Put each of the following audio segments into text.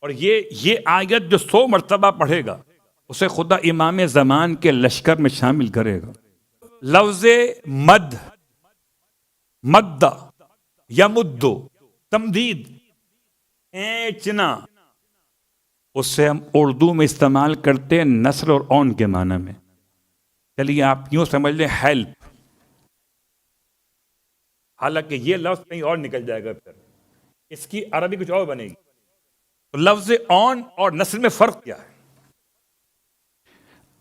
اور یہ آیت جو 100 مرتبہ پڑھے گا اسے خدا امام زمان کے لشکر میں شامل کرے گا. لفظ مد، مدہ یمدو، تمدید، اینچنا، اسے ہم اردو میں استعمال کرتے ہیں نثر اور اون کے معنی میں. چلیے آپ یوں سمجھ لیں ہیلپ، حالانکہ یہ لفظ کہیں اور نکل جائے گا، پھر اس کی عربی کچھ اور بنے گی. تو لفظ اون اور نثر میں فرق کیا ہے؟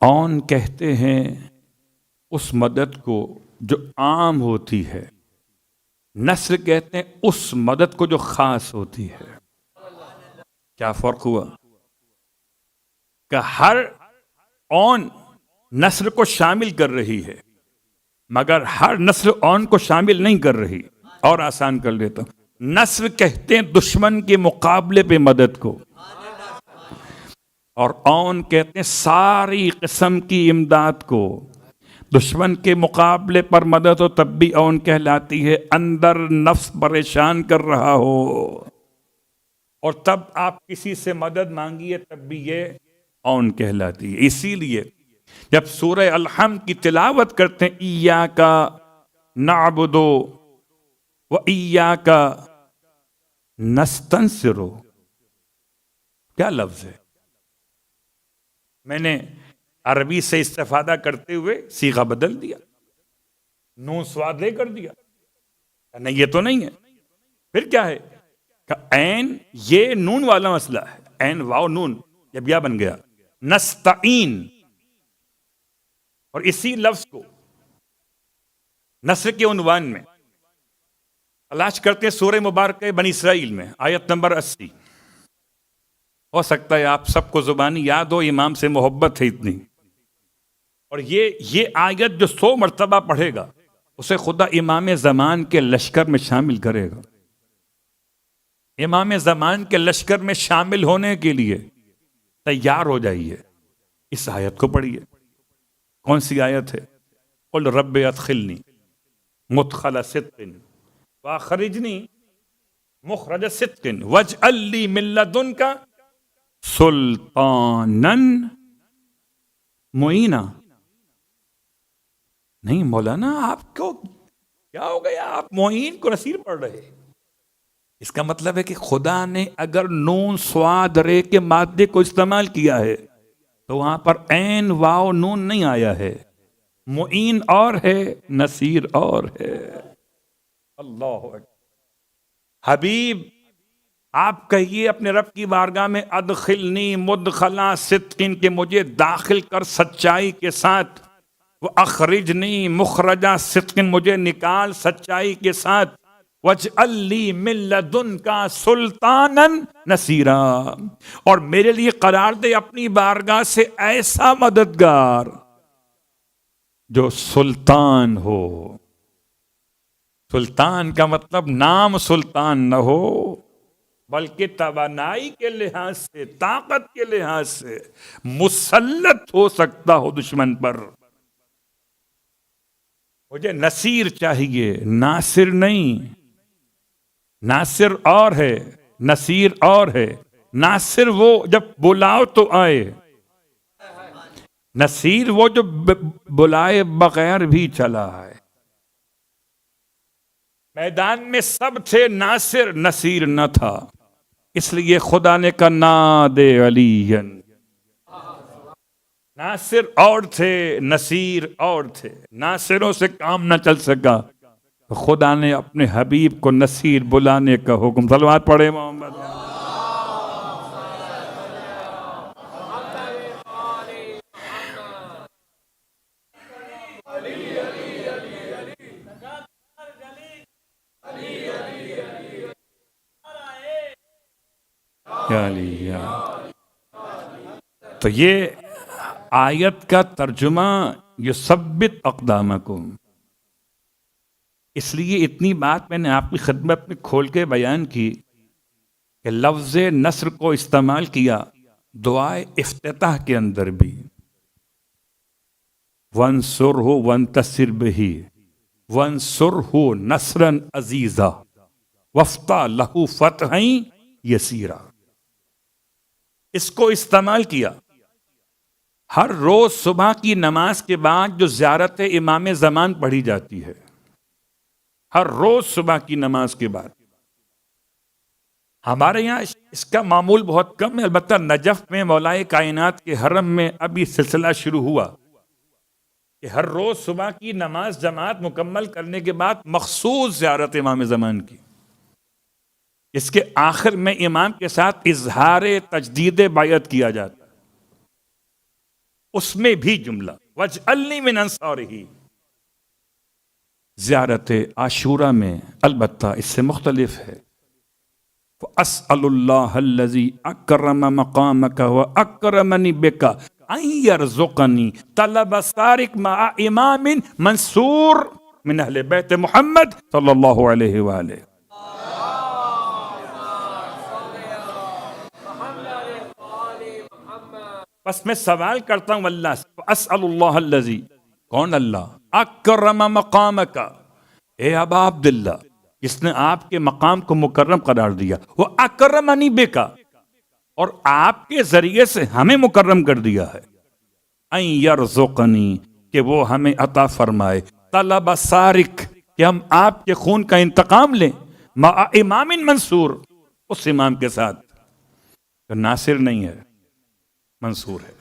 اون کہتے ہیں اس مدد کو جو عام ہوتی ہے، نثر کہتے ہیں اس مدد کو جو خاص ہوتی ہے. کیا فرق ہوا؟ کہ ہر اون نثر کو شامل کر رہی ہے مگر ہر نثر اون کو شامل نہیں کر رہی. اور آسان کر لیتا ہوں، نثر کہتے ہیں دشمن کے مقابلے پہ مدد کو، اور اون کہتے ہیں ساری قسم کی امداد کو. دشمن کے مقابلے پر مدد ہو تب بھی اون کہلاتی ہے، اندر نفس پریشان کر رہا ہو اور تب آپ کسی سے مدد مانگیے تب بھی یہ اون کہلاتی ہے. اسی لیے جب سورہ الحمد کی تلاوت کرتے ہیں ایاک نعبد و ایاک نستنصر، کیا لفظ ہے؟ میں نے عربی سے استفادہ کرتے ہوئے صیغہ بدل دیا، نون سواد لے کر دیا. نہیں یہ تو نہیں ہے، پھر کیا ہے؟ کہ عین، یہ نون والا مسئلہ ہے، عین واو نون جب یا بن گیا. نستعین، اور اسی لفظ کو نثر کے عنوان میں تلاش کرتے ہیں سورہ مبارکہ بنی اسرائیل میں آیت نمبر 80. ہو سکتا ہے آپ سب کو زبانی یاد ہو، امام سے محبت ہے اتنی. اور یہ آیت جو 100 مرتبہ پڑھے گا اسے خدا امام زمان کے لشکر میں شامل کرے گا. امام زمان کے لشکر میں شامل ہونے کے لیے تیار ہو جائیے. اس آیت کو پڑھیے. کون سی آیت ہے؟ قل رب ادخلنی مدخل صدق واخرجنی مخرج صدق واجعل لی من لدنک سلطانا معینا. نہیں مولانا آپ کو کیا ہو گیا، آپ معین کو نصیر پڑھ رہے؟ اس کا مطلب ہے کہ خدا نے اگر نون سواد رے کے مادے کو استعمال کیا ہے تو وہاں پر عین واو نون نہیں آیا ہے. معین اور ہے، نصیر اور ہے. اللہ اکبر. حبیب آپ کہیے اپنے رب کی بارگاہ میں ادخلنی مدخلا صدقین، کہ مجھے داخل کر سچائی کے ساتھ، وہ اخرجنی مخرجہ صدقین، مجھے نکال سچائی کے ساتھ، وَاجْعَلْ لِي مِن لَدُنْكَ سُلْطَانًا نَصِيرًا، اور میرے لیے قرار دے اپنی بارگاہ سے ایسا مددگار جو سلطان ہو. سلطان کا مطلب نام سلطان نہ ہو بلکہ توانائی کے لحاظ سے، طاقت کے لحاظ سے مسلط ہو سکتا ہو دشمن پر. مجھے نصیر چاہیے، ناصر نہیں. ناصر اور ہے، نصیر اور ہے. ناصر وہ جب بلاؤ تو آئے، نصیر وہ جو بلائے بغیر بھی چلا ہے. میدان میں سب تھے، ناصر نصیر نہ تھا، اس لیے خدا نے کہا نادے علی. ناصر اور تھے، نصیر اور تھے. ناصروں سے کام نہ چل سکا تو خدا نے اپنے حبیب کو نصیر بلانے کا حکم. صلوات پڑھے محمد. تو یہ آیت کا ترجمہ یثبت اقدامکم. اس لیے اتنی بات میں نے آپ کی خدمت میں کھول کے بیان کی کہ لفظ نصر کو استعمال کیا دعائے افتتاح کے اندر بھی. وَانْصُرْهُ وَانْتَصِرْ بِهِ وَانْصُرْهُ نَصْرًا عَزِيزًا وَافْتَحْ لَهُ فَتْحًا يَسِيرًا. اس کو استعمال کیا. ہر روز صبح کی نماز کے بعد جو زیارت امام زمان پڑھی جاتی ہے، ہر روز صبح کی نماز کے بعد. ہمارے یہاں اس کا معمول بہت کم ہے، البتہ نجف میں مولائے کائنات کے حرم میں اب یہ سلسلہ شروع ہوا کہ ہر روز صبح کی نماز جماعت مکمل کرنے کے بعد مخصوص زیارت امام زمان کی. اس کے آخر میں امام کے ساتھ اظہار تجدید بیعت کیا جاتا ہے. اس میں بھی جملہ وَاجْعَلْنِي مِنْ أَنصَارِهِ. زیارت عاشورہ میں البتہ اس سے مختلف ہے. فَأَسْأَلُ اللَّهَ الَّذِي أَكْرَمَ مَقَامَكَ وَأَكْرَمَنِي بِكَ أَن يَرْزُقَنِي طَلَبَ سَارِقٍ مَعَ إِمَامٍ مَنْصُورٍ مِنْ أَهْلِ بَيْتِ محمد صلی اللہ علیہ وآلہ. بس میں سوال کرتا ہوں اللہ سے، فَأَسْأَلُ اللَّهَ الَّذِي، کون اللہ؟ اکرم مقامک، اے ابا عبداللہ، جس نے آپ کے مقام کو مکرم قرار دیا، وہ اکرمنی بک، اور آپ کے ذریعے سے ہمیں مکرم کر دیا ہے، ان یرزقنی، کہ وہ ہمیں عطا فرمائے، طلب سارق، کہ ہم آپ کے خون کا انتقام لیں، مع امام منصور، اس امام کے ساتھ جو ناصر نہیں ہے، منصور ہے.